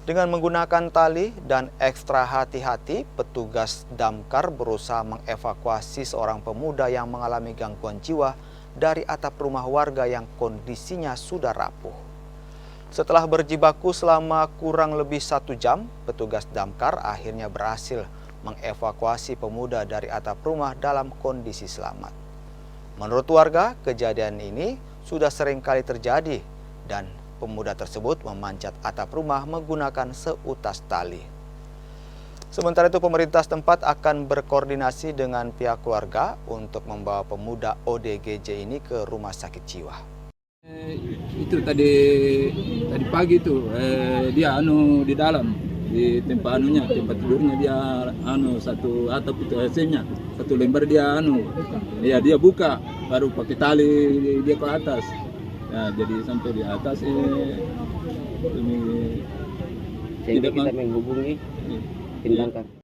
Dengan menggunakan tali dan ekstra hati-hati, petugas damkar berusaha mengevakuasi seorang pemuda yang mengalami gangguan jiwa dari atap rumah warga yang kondisinya sudah rapuh. Setelah berjibaku selama kurang lebih 1 jam, petugas damkar akhirnya berhasil mengevakuasi pemuda dari atap rumah dalam kondisi selamat. Menurut warga, kejadian ini sudah sering kali terjadi dan pemuda tersebut memanjat atap rumah menggunakan seutas tali. Sementara itu, pemerintah setempat akan berkoordinasi dengan pihak keluarga untuk membawa pemuda ODGJ ini ke rumah sakit jiwa. Itu tadi pagi itu dia di dalam di tempat tempat tidurnya dia satu atap itu AC-nya satu lembar dia ya dia buka baru pakai tali dia ke atas. Ya, jadi sampai di atas sehingga kita menghubungi tim damkar.